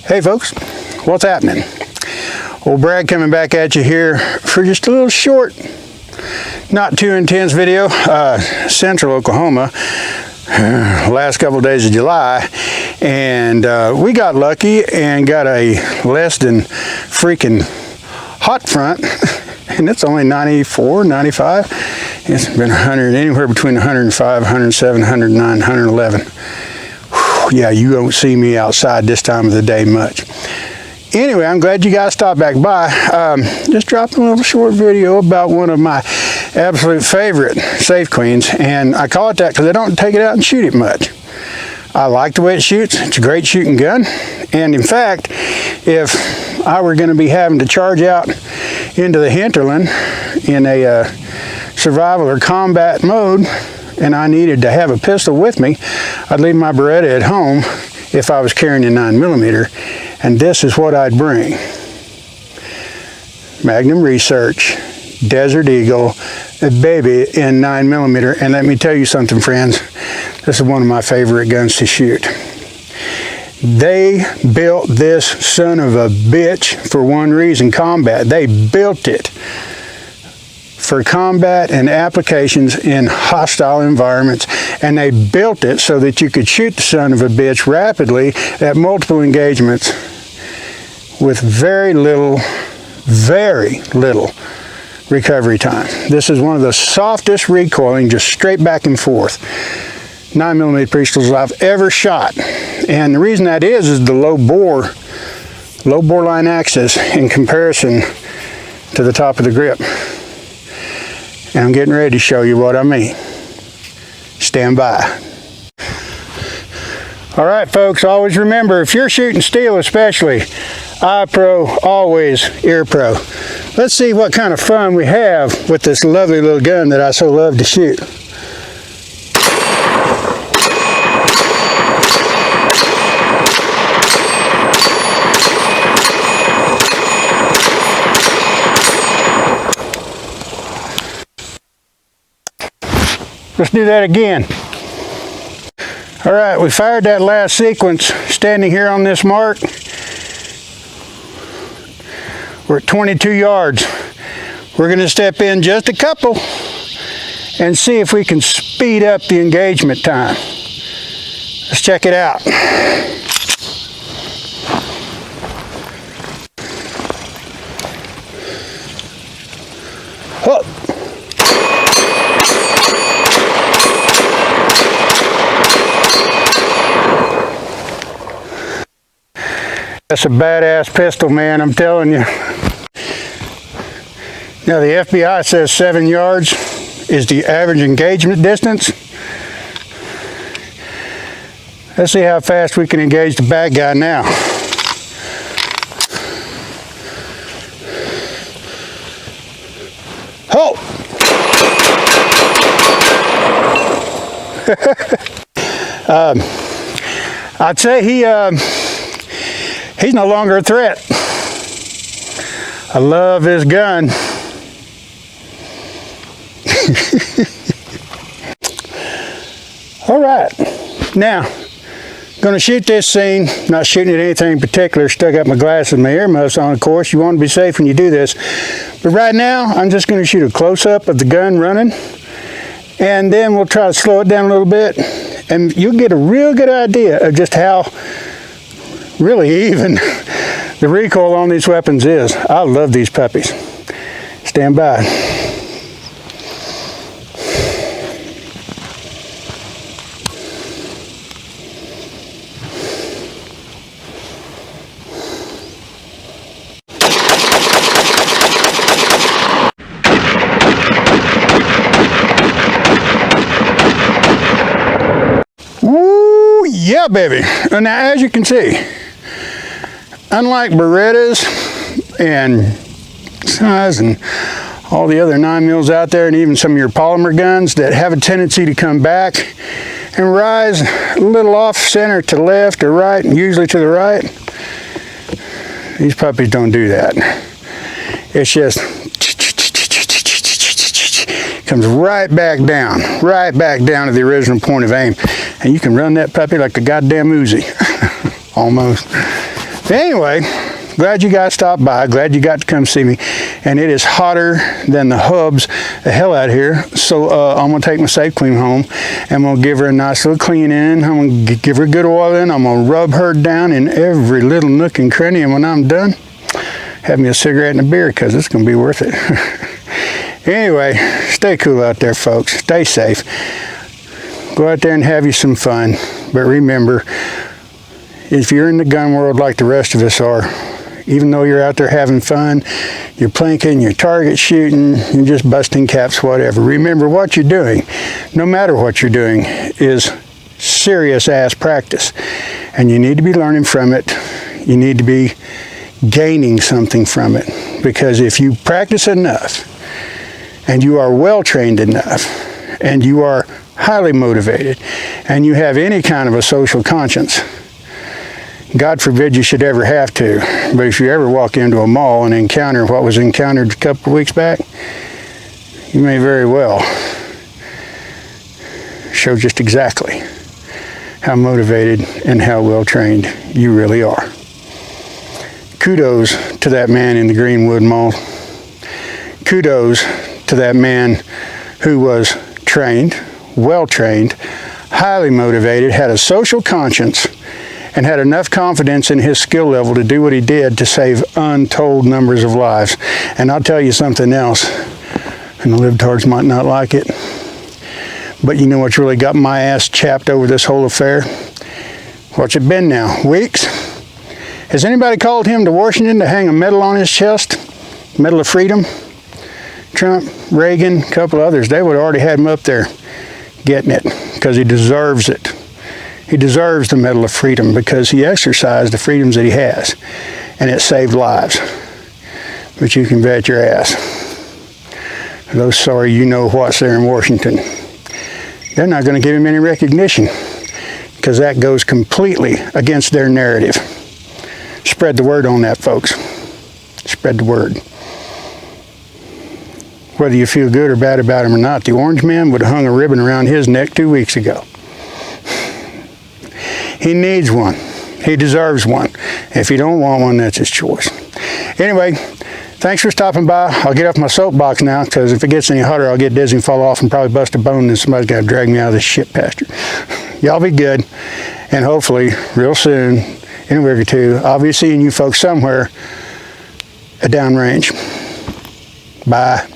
Hey folks, what's happening? Old Brad coming back at you here for just a little short, not too intense video. Central Oklahoma, last couple of days of July, and we got lucky and got a less than freaking hot front, and it's only 94, 95. It's been 100, anywhere between 105, 107, 109, 111. Yeah, you don't see me outside this time of the day much. Anyway, I'm glad you guys stopped back by. Just dropping a little short video about one of my absolute favorite Safe Queens, and I call it that because I don't take it out and shoot it much. I like the way it shoots. It's a great shooting gun, and in fact, if I were going to be having to charge out into the hinterland in a survival or combat mode, and I needed to have a pistol with me, I'd leave my Beretta at home if I was carrying a 9mm, and this is what I'd bring. Magnum Research, Desert Eagle, a baby in 9mm, and let me tell you something, friends, this is one of my favorite guns to shoot. They built this son of a bitch for one reason, combat. They built it for combat and applications in hostile environments, and they built it so that you could shoot the son of a bitch rapidly at multiple engagements with very little recovery time. This is one of the softest recoiling, just straight back and forth 9mm pistols I've ever shot, and the reason that is the low bore line axis in comparison to the top of the grip. And I'm getting ready to show you what I mean. Stand by. All right, folks, always remember, if you're shooting steel especially, eye pro, always ear pro. Let's see what kind of fun we have with this lovely little gun that I so love to shoot. Let's do that again. All right, we fired that last sequence standing here on this mark. We're at 22 yards. We're going to step in just a couple and see if we can speed up the engagement time. Let's check it out. Oh. That's a badass pistol, man, I'm telling you. Now the FBI says 7 yards is the average engagement distance. Let's see how fast we can engage the bad guy now. Halt! I'd say he's no longer a threat. I love this gun. All right, now I'm going to shoot this scene. Not shooting at anything in particular. Stuck up my glasses and my earmuffs on, of course. You want to be safe when you do this. But right now, I'm just going to shoot a close-up of the gun running, and then we'll try to slow it down a little bit, and you'll get a real good idea of just how really even the recoil on these weapons is. I love these puppies. Stand by. Woo, yeah, baby. And now, as you can see, unlike Berettas and size and all the other 9mm out there, and even some of your polymer guns that have a tendency to come back and rise a little off center to left or right, and usually to the right, these puppies don't do that. It's just comes right back down to the original point of aim, and you can run that puppy like a goddamn Uzi. Almost. Anyway, glad you guys stopped by. Glad you got to come see me. And it is hotter than the hubs the hell out here. So I'm going to take my Safe Queen home. And I'm going to give her a nice little clean in. I'm going to give her a good oil in. I'm going to rub her down in every little nook and cranny. And when I'm done, have me a cigarette and a beer, because it's going to be worth it. Anyway, stay cool out there, folks. Stay safe. Go out there and have you some fun. But remember, if you're in the gun world like the rest of us are, even though you're out there having fun, you're plinking, you're target shooting, you're just busting caps, whatever. Remember, what you're doing, no matter what you're doing, is serious ass practice. And you need to be learning from it. You need to be gaining something from it. Because if you practice enough, and you are well trained enough, and you are highly motivated, and you have any kind of a social conscience, God forbid you should ever have to, but if you ever walk into a mall and encounter what was encountered a couple of weeks back, you may very well show just exactly how motivated and how well trained you really are. Kudos to that man in the Greenwood Mall. Kudos to that man who was trained, well trained, highly motivated, had a social conscience, and had enough confidence in his skill level to do what he did to save untold numbers of lives. And I'll tell you something else, and the libtards might not like it, but you know what's really got my ass chapped over this whole affair? What's it been now? Weeks? Has anybody called him to Washington to hang a medal on his chest? Medal of Freedom? Trump, Reagan, a couple others, they would have already had him up there getting it, because he deserves it. He deserves the Medal of Freedom because he exercised the freedoms that he has, and it saved lives. But you can bet your ass, those sorry you-know-whats there in Washington, they're not going to give him any recognition, because that goes completely against their narrative. Spread the word on that, folks. Spread the word. Whether you feel good or bad about him or not, the Orange Man would have hung a ribbon around his neck 2 weeks ago. He needs one. He deserves one. If he don't want one, that's his choice. Anyway, thanks for stopping by. I'll get off my soapbox now, because if it gets any hotter, I'll get dizzy and fall off and probably bust a bone, and somebody's got to drag me out of this shit pasture. Y'all be good, and hopefully, real soon, in a week or two, I'll be seeing you folks somewhere at downrange. Bye.